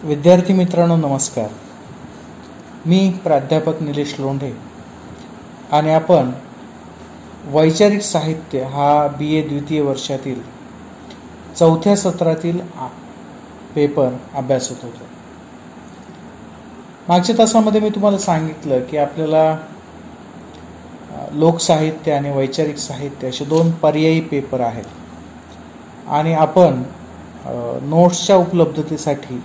विद्यार्थी मित्रांनो नमस्कार. मी प्राध्यापक निलेश लोंढे आणि आपण वैचारिक साहित्य हा BA द्वितीय वर्षातील चौथ्या सत्रातील पेपर अभ्यासत होतो. मागच्या तासामध्ये मी तुम्हाला सांगितलं की आपल्याला लोकसाहित्य आणि वैचारिक साहित्य असे दोन पर्यायी पेपर आहेत आणि आपण नोट्सच्या उपलब्धतेसाठी,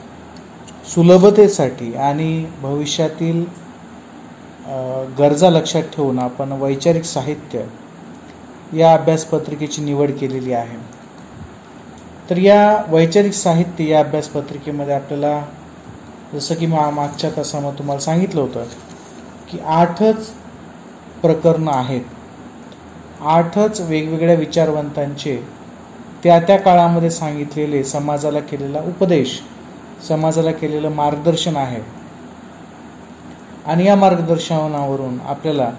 सुलभतेसाठी आणि भविष्यातील गरजा लक्षात ठेवून आपण वैचारिक साहित्य या अभ्यासपत्रिकेची निवड केलेली आहे. तर या वैचारिक साहित्य या अभ्यासपत्रिकेमध्ये आपल्याला जसं की मागच्या तासामध्ये तुम्हाला सांगितलं होतं की 8च प्रकरणं आहेत. 8च वेगवेगळ्या विचारवंतांचे त्या त्या काळामध्ये सांगितलेले समाजाला केलेला उपदेश, समाजाला केलेलं मार्गदर्शन आहे आणि या मार्गदर्शनावरून आपल्याला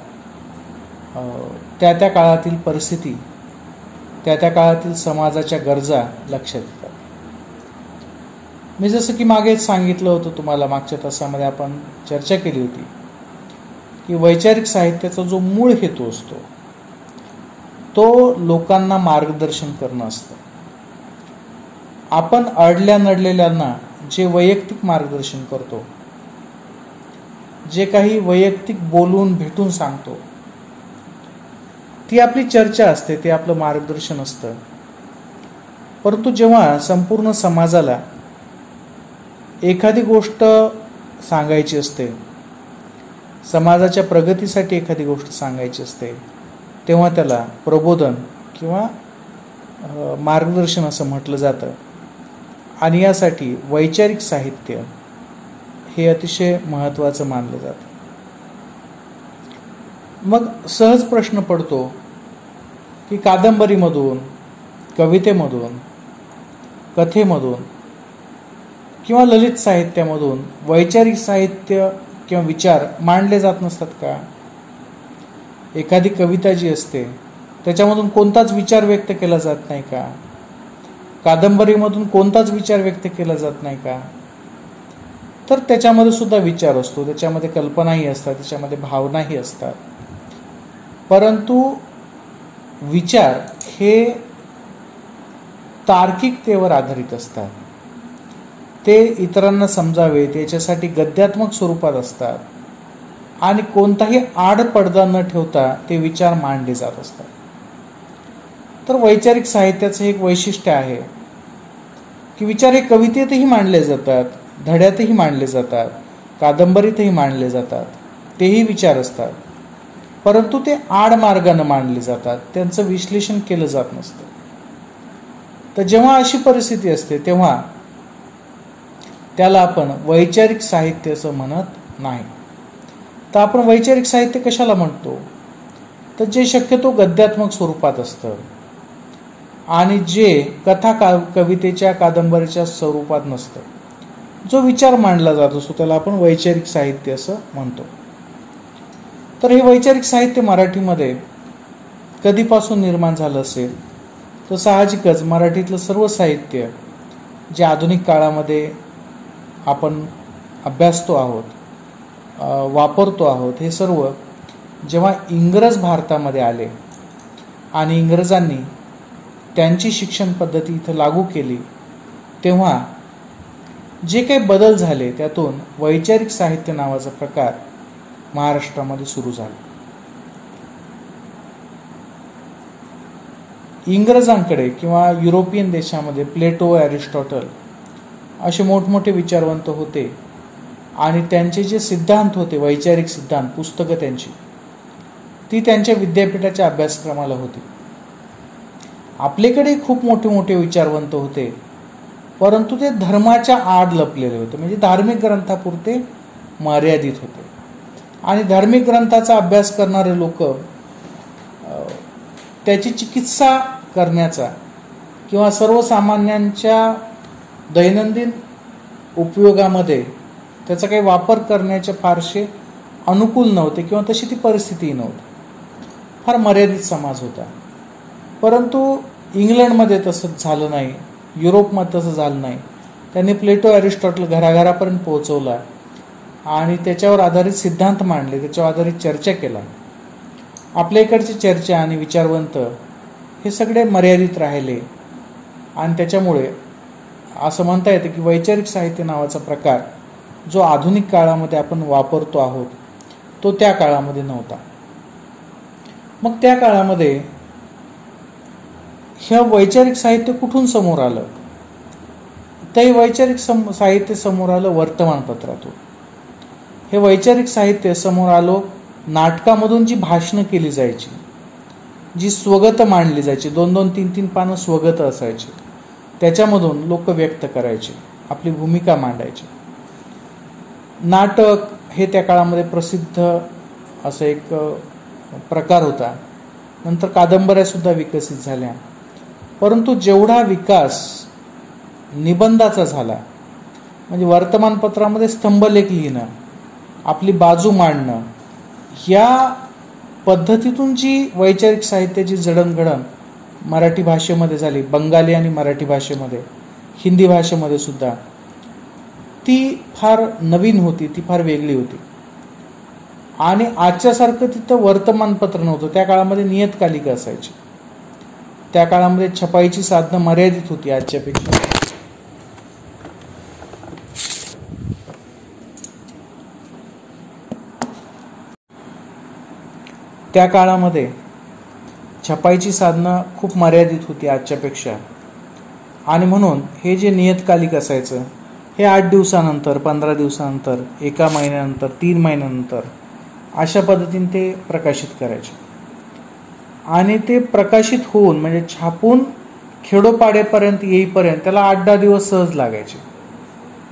त्या त्या काळातील परिस्थिती, त्या त्या काळातील समाजाच्या गरजा लक्षात येतात. मी जसं की मागेच सांगितलं होतं तुम्हाला, मागच्या तासामध्ये आपण चर्चा केली होती की वैचारिक साहित्याचा जो मूळ हेतू असतो तो लोकांना मार्गदर्शन करणं असतं. आपण अडल्या नडलेल्यांना जे वैयक्तिक मार्गदर्शन करतो, जे काही वैयक्तिक बोलून भेटून सांगतो, ती आपली चर्चा असते, ते आपलं मार्गदर्शन असतं. परंतु जेव्हा संपूर्ण समाजाला एखादी गोष्ट सांगायची असते, समाजाच्या प्रगतीसाठी एखादी गोष्ट सांगायची असते, तेव्हा त्याला प्रबोधन किंवा मार्गदर्शन असं म्हटलं जातं आणि यासाठी वैचारिक साहित्य हे अतिशय महत्त्वाचं मानलं जातं. मग सहज प्रश्न पडतो की कादंबरीमधून, कवितेमधून, कथेमधून किंवा ललित साहित्यामधून वैचारिक साहित्य किंवा विचार मांडले जात नसतात का? एखादी कविता जी असते त्याच्यामधून कोणताच विचार व्यक्त केला जात नाही का? कादंबरीमधून कोणताच विचार व्यक्त केला जात नाही का? तर त्याच्यामध्ये सुद्धा विचार असतो, त्याच्यामध्ये कल्पनाही असतात, त्याच्यामध्ये भावनाही असतात. परंतु विचार हे तार्किकतेवर आधारित असतात. ते इतरांना समजावे त्याच्यासाठी गद्यात्मक स्वरूपात असतात आणि कोणताही आडपडदा न ठेवता ते विचार मांडले जात असतात. तर वैचारिक साहित्याचं एक वैशिष्ट्य आहे की विचार हे कवितेतही मांडले जातात, धड्यातही मांडले जातात, कादंबरीतही मांडले जातात, तेही विचार असतात. परंतु ते आडमार्गाने मांडले जातात, त्यांचं विश्लेषण केलं जात नसतं. तर जेव्हा अशी परिस्थिती असते तेव्हा त्याला आपण वैचारिक साहित्य असं म्हणत नाही. तर आपण वैचारिक साहित्य कशाला म्हणतो? तर जे शक्यतो गद्यात्मक स्वरूपात असतं आणि जे कथा कवितेच्या, कादंबरीच्या स्वरूपात नसतं, जो विचार मांडला जात असतो त्याला आपण वैचारिक साहित्य असं म्हणतो. तर हे वैचारिक साहित्य मराठीमध्ये कधीपासून निर्माण झालं असेल तर साहजिकच मराठीतलं सर्व साहित्य जे आधुनिक काळामध्ये आपण अभ्यासतो आहोत, वापरतो आहोत, हे सर्व जेव्हा इंग्रज भारतामध्ये आले आणि इंग्रजांनी त्यांची शिक्षण पद्धती इथं लागू केली तेव्हा जे काही बदल झाले त्यातून वैचारिक साहित्य नावाचा प्रकार महाराष्ट्रामध्ये सुरू झाला. इंग्रजांकडे किंवा युरोपियन देशामध्ये प्लेटो, एरिस्टॉटल असे मोठमोठे विचारवंत होते आणि त्यांचे जे सिद्धांत होते, वैचारिक सिद्धांत, पुस्तकं त्यांची, ती त्यांच्या विद्यापीठाच्या अभ्यासक्रमाला होती. आपल्याकडे खूप मोठे मोठे विचारवंत होते, परंतु ते धर्माच्या आड लपलेले होते, म्हणजे धार्मिक ग्रंथापुरते मर्यादित होते. आणि धार्मिक ग्रंथाचा अभ्यास करणारे लोक त्याची चिकित्सा करण्याचा किंवा सर्वसामान्यांच्या दैनंदिन उपयोगामध्ये त्याचा काही वापर करण्याचे फारसे अनुकूल नव्हते किंवा तशी ती परिस्थितीही नव्हती. फार मर्यादित समाज होता. परंतु इंग्लंडमध्ये तसं झालं नाही, युरोपमध्ये तसं झालं नाही. त्यांनी प्लेटो अरिस्टॉटल घराघरापर्यंत पोहोचवला आणि त्याच्यावर आधारित सिद्धांत मांडले, त्याच्यावर आधारित चर्चा केला. आपल्या इकडची चर्चा आणि विचारवंत हे सगळे मर्यादित राहिले आणि त्याच्यामुळे असं म्हणता येतं की वैचारिक साहित्य नावाचा प्रकार जो आधुनिक काळामध्ये आपण वापरतो आहोत तो त्या काळामध्ये नव्हता. मग त्या काळामध्ये हे वैचारिक साहित्य कुठून समोर आलं? ते वैचारिक साहित्य समोर आलं वर्तमानपत्रातून. हे वैचारिक साहित्य समोर आलो नाटकामधून जी भाषणं केली जायची, जी स्वगत मांडली जायची, 2-2, 3-3 पानं स्वगत असायची, त्याच्यामधून लोक व्यक्त करायचे, आपली भूमिका मांडायची. नाटक हे त्या काळामध्ये प्रसिद्ध असं एक प्रकार होता. नंतर कादंबऱ्या सुद्धा विकसित झाल्या. परंतु जेवढा विकास निबंधाचा झाला, म्हणजे वर्तमानपत्रामध्ये स्तंभलेख लिहिणं, आपली बाजू मांडणं, या पद्धतीतून जी वैचारिक साहित्याची जडणघडण मराठी भाषेमध्ये झाली, बंगाली आणि मराठी भाषेमध्ये, हिंदी भाषेमध्ये सुद्धा, ती फार नवीन होती, ती फार वेगळी होती. आणि आजच्यासारखं तिथं वर्तमानपत्र नव्हतं. त्या काळामध्ये नियतकालिका असायची. त्या काळामध्ये छपाईची साधनं मर्यादित होती आजच्यापेक्षा. त्या काळामध्ये छपाईची साधनं खूप मर्यादित होती आजच्यापेक्षा. आणि म्हणून हे जे नियतकालिक असायचं हे 8 दिवसानंतर, 15 दिवसानंतर, 1 महिन्यानंतर, 3 महिन्यानंतर अशा पद्धतीने ते प्रकाशित करायचे. आणि ते प्रकाशित होऊन म्हणजे छापून खेडोपाड्यापर्यंत येईपर्यंत त्याला 8-10 दिवस सहज लागायचे.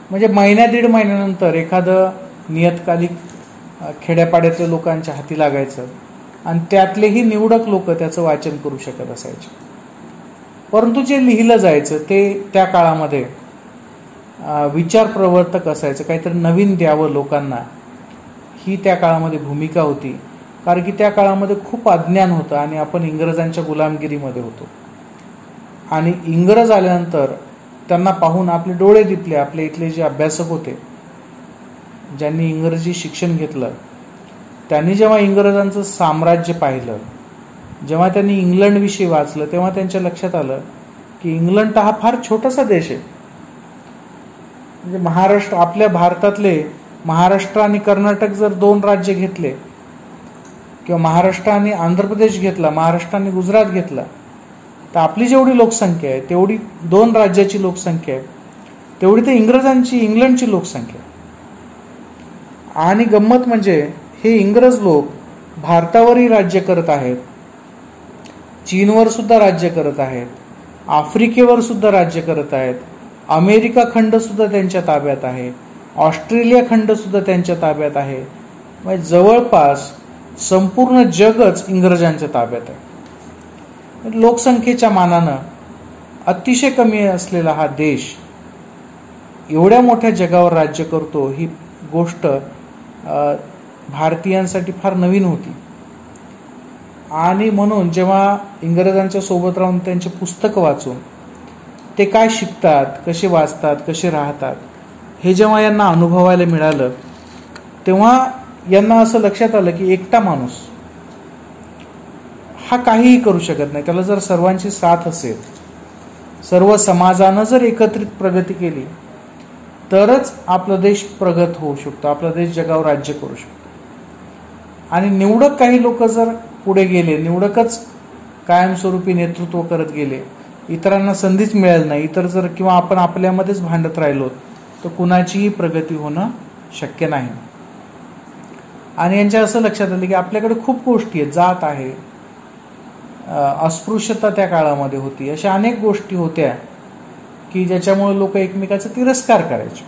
म्हणजे महिन्या-दीड महिन्यानंतर एखादं नियतकालिक खेड्यापाड्यातल्या लोकांच्या हाती लागायचं आणि त्यातलेही निवडक लोक त्याचं वाचन करू शकत असायचे. परंतु जे लिहिलं जायचं ते त्या काळामध्ये विचार प्रवर्तक असायचं, काहीतरी नवीन द्यावं लोकांना, ही त्या काळामध्ये भूमिका होती. कारण की त्या काळामध्ये खूप अज्ञान होतं आणि आपण इंग्रजांच्या गुलामगिरीमध्ये होतो. आणि इंग्रज आल्यानंतर त्यांना पाहून आपले डोळे दिपले. आपले इथले जे अभ्यासक होते, ज्यांनी इंग्रजी शिक्षण घेतलं, त्यांनी जेव्हा इंग्रजांचं साम्राज्य पाहिलं, जेव्हा त्यांनी इंग्लंडविषयी वाचलं, तेव्हा त्यांच्या लक्षात आलं की इंग्लंड हा फार छोटासा देश आहे. म्हणजे महाराष्ट्र, आपल्या भारतातले महाराष्ट्र आणि कर्नाटक जर 2 राज्य घेतले, किंवा महाराष्ट्र आणि आंध्र प्रदेश घेतला, महाराष्ट्र आणि गुजरात घेतला, तर आपली जेवढी लोकसंख्या आहे तेवढी 2 राज्याची लोकसंख्या आहे, तेवढी तर इंग्लंडची लोकसंख्या. आणि गंमत म्हणजे हे इंग्रज लोक भारतावरही राज्य करत आहेत, चीनवर सुद्धा राज्य करत आहेत, आफ्रिकेवर सुद्धा राज्य करत आहेत, अमेरिका खंड सुद्धा त्यांच्या ताब्यात आहे, ऑस्ट्रेलिया खंड सुद्धा त्यांच्या ताब्यात आहे. म्हणजे जवळपास संपूर्ण जगच इंग्रजांच्या ताब्यात आहे. लोकसंख्येच्या मानानं अतिशय कमी असलेला हा देश एवढ्या मोठ्या जगावर राज्य करतो, ही गोष्ट भारतीयांसाठी फार नवीन होती. आणि म्हणून जेव्हा इंग्रजांच्या सोबत राहून त्यांचे पुस्तकं वाचून ते काय शिकतात, कसे वाचतात, कसे राहतात, हे जेव्हा यांना अनुभवायला मिळालं, तेव्हा यांना असं लक्षात आलं की एकटा माणूस हा काहीही करू शकत नाही. त्याला जर सर्वांची साथ असेल, सर्व समाजानं जर एकत्रित प्रगती केली, तरच आपला देश प्रगत होऊ शकतो, आपला देश जगावर राज्य करू शकतो. आणि निवडक काही लोक जर पुढे गेले, निवडकच कायमस्वरूपी नेतृत्व करत गेले, इतरांना संधीच मिळाली नाही, इतर जर किंवा आपण आपल्यामध्येच भांडत राहिलो, तर कुणाचीही प्रगती होणं शक्य नाही. आणि यांच्या असं लक्षात आलं की आपल्याकडे खूप गोष्टी आहेत, जात आहे, अस्पृश्यता त्या काळामध्ये होती, अशा अनेक गोष्टी होत्या की ज्याच्यामुळे लोक एकमेकाचा तिरस्कार करायचे.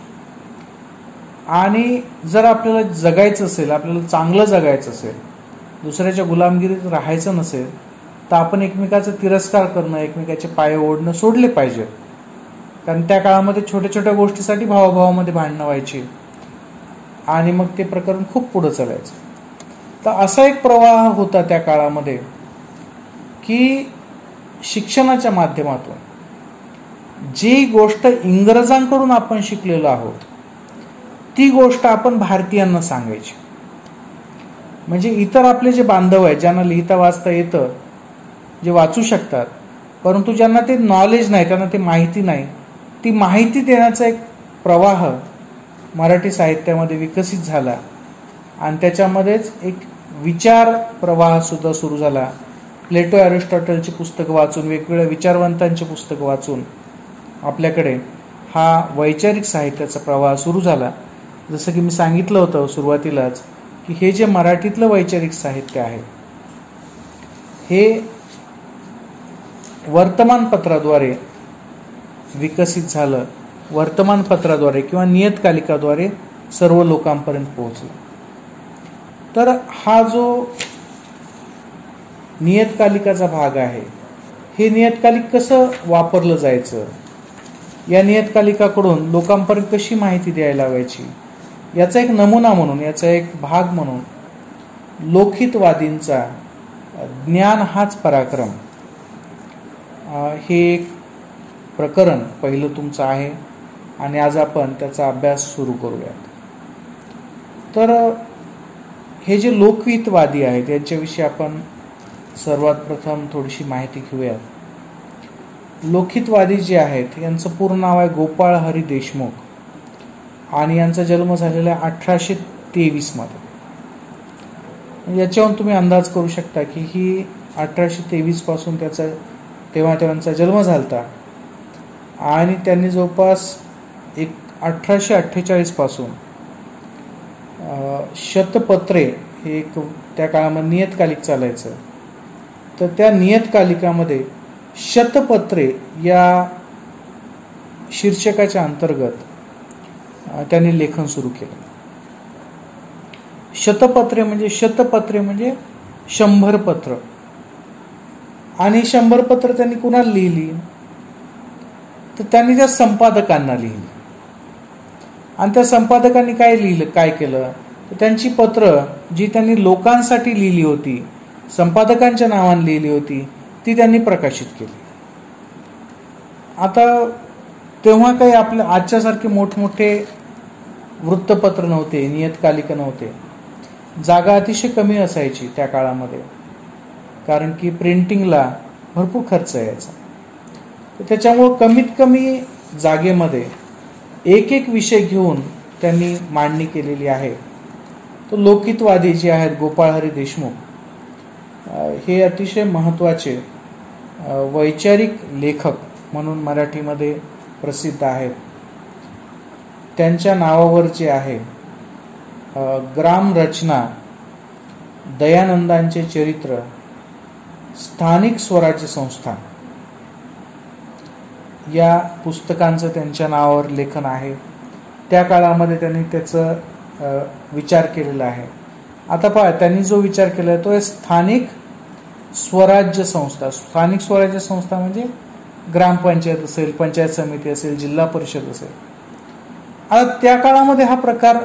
आणि जर आपल्याला जगायचं असेल, आपल्याला चांगलं जगायचं असेल, दुसऱ्याच्या गुलामगिरीत राहायचं नसेल, तर आपण एकमेकाचा तिरस्कार करणं, एकमेकाचे पाय ओढणं सोडले पाहिजे. कारण त्या काळामध्ये छोट्या छोट्या गोष्टीसाठी भावाभावामध्ये भांडणं व्हायची आणि मग ते प्रकरण खूप पुढे चालायचं. तर असा एक प्रवाह होता त्या काळामध्ये की शिक्षणाच्या माध्यमातून जी गोष्ट इंग्रजांकडून आपण शिकलेलो आहोत ती गोष्ट आपण भारतीयांना सांगायची. म्हणजे इतर आपले जे बांधव आहेत, ज्यांना लिहिता वाचता येतं, जे वाचू शकतात, परंतु ज्यांना ते नॉलेज नाही, त्यांना ते माहिती नाही, ती माहिती देण्याचा एक प्रवाह मराठी साहित्यामध्ये विकसित झाला आणि त्याच्यामध्येच एक विचार प्रवाह सुद्धा सुरू झाला. प्लेटो ॲरिस्टॉटलची पुस्तकं वाचून, वेगवेगळ्या विचारवंतांची पुस्तकं वाचून आपल्याकडे हा वैचारिक साहित्याचा प्रवाह सुरू झाला. जसं की मी सांगितलं होतं सुरुवातीलाच की हे जे मराठीतलं वैचारिक साहित्य आहे हे वर्तमानपत्राद्वारे विकसित झालं, वर्तमानपत्राद्वारे किंवा नियतकालिकाद्वारे सर्व लोकांपर्यंत पोहोचलं. तर हा जो नियतकालिकाचा भाग आहे, हे नियतकालिक कसं वापरलं जायचं, या नियतकालिकाकडून लोकांपर्यंत कशी माहिती द्यायला हवायची, याचा एक नमुना म्हणून, याचा एक भाग म्हणून लोकहितवादींचा ज्ञान हाच पराक्रम हे एक प्रकरण पहिलं तुमचं आहे आणि आज आपण त्याचा अभ्यास सुरू करूयात. तर हे जे लोकहितवादी आहेत यांच्याविषयी आपण सर्वात प्रथम थोडीशी माहिती घेऊयात. लोकहितवादी जे आहेत यांचं पूर्ण नाव आहे गोपाळ हरी देशमुख आणि यांचा जन्म झालेला आहे 1823 मध्ये. याच्यावरून तुम्ही अंदाज करू शकता की ही 1823 पासून तेव्हा त्यांचा जन्म झालता आणि त्यांनी जवळपास 1848 पासून शतपत्रे हे एक त्या काळामध्ये नियतकालिक चालायचं. तर त्या नियतकालिकामध्ये शतपत्रे या शीर्षकाच्या अंतर्गत त्यांनी लेखन सुरू केलं. शतपत्रे म्हणजे 100 पत्र आणि 100 पत्र त्यांनी कुणाला लिहिली, तर त्यांनी त्या संपादकांना लिहिली आणि त्या संपादकांनी काय केलं, तर त्यांची पत्र जी त्यांनी लोकांसाठी लिहिली होती, संपादकांच्या नावाने लिहिली होती, ती त्यांनी प्रकाशित केली. आता तेव्हा काही आपल्या आजच्यासारखे मोठमोठे वृत्तपत्र नव्हते, नियतकालिक नव्हते, जागा अतिशय कमी असायची त्या काळामध्ये, कारण की प्रिंटिंगला भरपूर खर्च यायचा. त्याच्यामुळं कमीत कमी जागेमध्ये एक विषय घेऊन त्यांनी मांडणी केलेली आहे. तो लोकहितवादी जे आहेत गोपाळ हरी देशमुख हे अतिशय महत्त्वाचे वैचारिक लेखक म्हणून मराठीमध्ये प्रसिद्ध आहेत. त्यांच्या नावावर जे आहे ग्राम रचना, दयानंदांचे चरित्र, स्थानिक स्वराज्य संस्था या पुस्तकांचं त्यांच्या नावावर लेखन आहे. त्या काळामध्ये त्यांनी त्याचं विचार केलेला आहे. आता पहा, त्यांनी जो विचार केला आहे तो आहे स्थानिक स्वराज्य संस्था. स्थानिक स्वराज्य संस्था म्हणजे ग्रामपंचायत असेल, पंचायत समिती असेल, जिल्हा परिषद असेल. आता त्या काळामध्ये हा प्रकार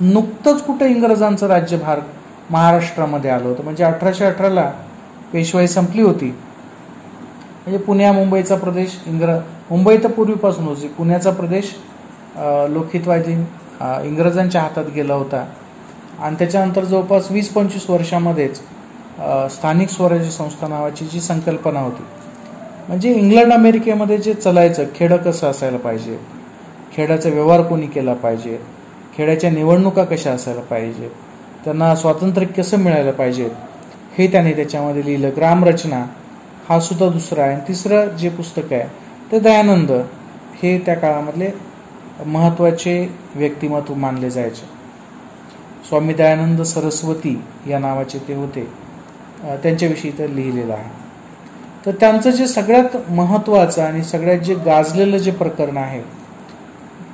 नुकतंच कुठे इंग्रजांचं राज्यभार महाराष्ट्रामध्ये आलं होतं. म्हणजे 1818ला पेशवाई संपली होती. म्हणजे पुण्या मुंबईचा प्रदेश, मुंबई तर पूर्वीपासून होती, पुण्याचा प्रदेश लोकहितवादी इंग्रजांच्या हातात गेला होता आणि त्याच्यानंतर जवळपास 20-25 वर्षामध्येच स्थानिक स्वराज्य संस्था नावाची जी संकल्पना होती, म्हणजे इंग्लंड अमेरिकेमध्ये जे चालायचं, खेडं कसं असायला पाहिजे, खेड्याचा व्यवहार कोणी केला पाहिजे, खेड्याच्या निवडणुका कशा असायला पाहिजे, त्यांना स्वातंत्र्य कसं मिळायला पाहिजे, हे त्याने त्याच्यामध्ये लिहिलं. ग्रामरचना हा सुद्धा दुसरा आहे. तिसरं जे पुस्तक आहे ते दयानंद, हे त्या काळामधले महत्त्वाचे व्यक्तिमत्व मानले जायचे. स्वामी दयानंद सरस्वती या नावाचे ते होते, त्यांच्याविषयी तर लिहिलेलं आहे. तर त्यांचं जे सगळ्यात महत्त्वाचं आणि सगळ्यात जे गाजलेलं जे प्रकरण आहे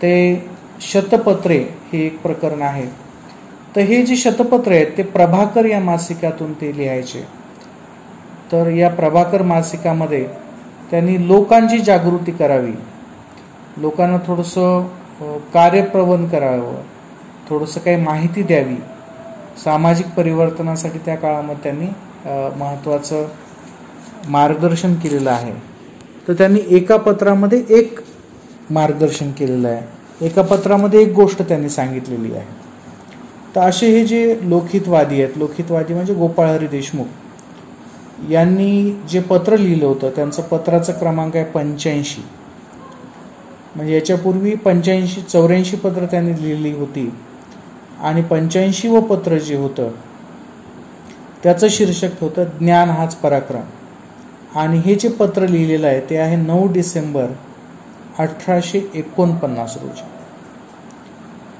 ते शतपत्रे हे एक प्रकरण आहे. तर हे जे शतपत्रे आहेत ते प्रभाकर या मासिकातून ते लिहायचे. तर या प्रभाकर मासिकामध्ये त्यांनी लोकांची जागृती करावी, लोकांना थोडंसं कार्यप्रवण करावं, थोडंसं काही माहिती द्यावी, सामाजिक परिवर्तनासाठी त्या काळामध्ये त्यांनी महत्त्वाचं मार्गदर्शन केलेलं आहे. तर त्यांनी एका पत्रामध्ये एक मार्गदर्शन केलेलं आहे, एका पत्रामध्ये एक गोष्ट त्यांनी सांगितलेली आहे. तर असे हे जे लोकहितवादी आहेत, लोकहितवादी म्हणजे गोपाळ हरी देशमुख यांनी जे पत्र लिहिलं होतं, त्यांचं पत्राचा क्रमांक आहे 85. म्हणजे याच्यापूर्वी 84 पत्र त्यांनी लिहिली होती आणि 85वं पत्र जे होतं त्याचं शीर्षक होतं ज्ञान हाच पराक्रम. आणि हे जे पत्र लिहिलेलं आहे ते आहे 9 डिसेंबर 1849 रोजी.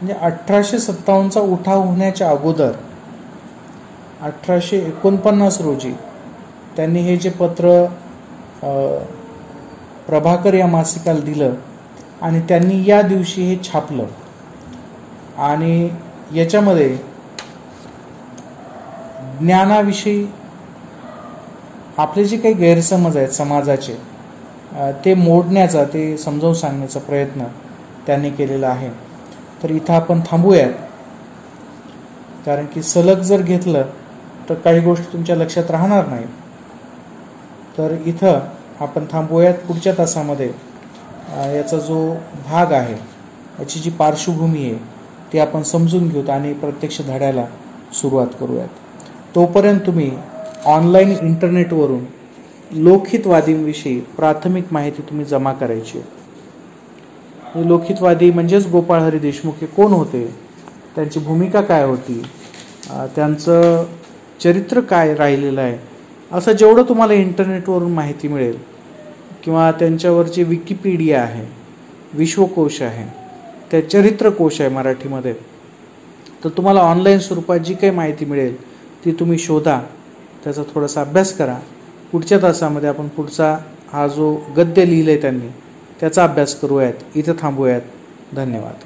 म्हणजे 1857चा उठाव होण्याच्या अगोदर 1849 रोजी त्यांनी हे जे पत्र प्रभाकर या मासिकाला दिलं आणि त्यांनी या दिवशी हे छापलं. आणि याच्यामध्ये ज्ञानाविषयी आपले जे काही गैरसमज आहेत समाजाचे ते मोडण्याचा, ते समजावून सांगण्याचा प्रयत्न त्यांनी केलेला आहे. तर इथं आपण थांबूयात, कारण की सलग जर घेतलं तर काही गोष्टी तुमच्या लक्षात राहणार नाहीत. तर इथं आपण थांबूयात. पुढच्या तासामध्ये याचा जो भाग आहे, याची जी पार्श्वभूमी आहे ती आपण समजून घेऊत आणि प्रत्यक्ष धड्याला सुरुवात करूयात. तोपर्यंत तुम्ही ऑनलाईन इंटरनेटवरून लोकहितवादींविषयी प्राथमिक माहिती तुम्ही जमा करायची आहे. लोकहितवादी म्हणजेच गोपाळ हरी देशमुख हे कोण होते, त्यांची भूमिका काय होती, त्यांचं चरित्र काय राहिलेलं आहे, असं जेवढं तुम्हाला इंटरनेटवरून माहिती मिळेल किंवा त्यांच्यावरची विकिपीडिया आहे, विश्वकोश आहे, त्या चरित्रकोश आहे मराठीमध्ये, तर तुम्हाला ऑनलाईन स्वरूपात जी काही माहिती मिळेल ती तुम्ही शोधा, त्याचा थोडासा अभ्यास करा. पुढच्या तासामध्ये आपण पुढचा हा जो गद्य लिहिलं आहे त्यांनी त्याचा अभ्यास करूयात. इथं थांबूयात. धन्यवाद.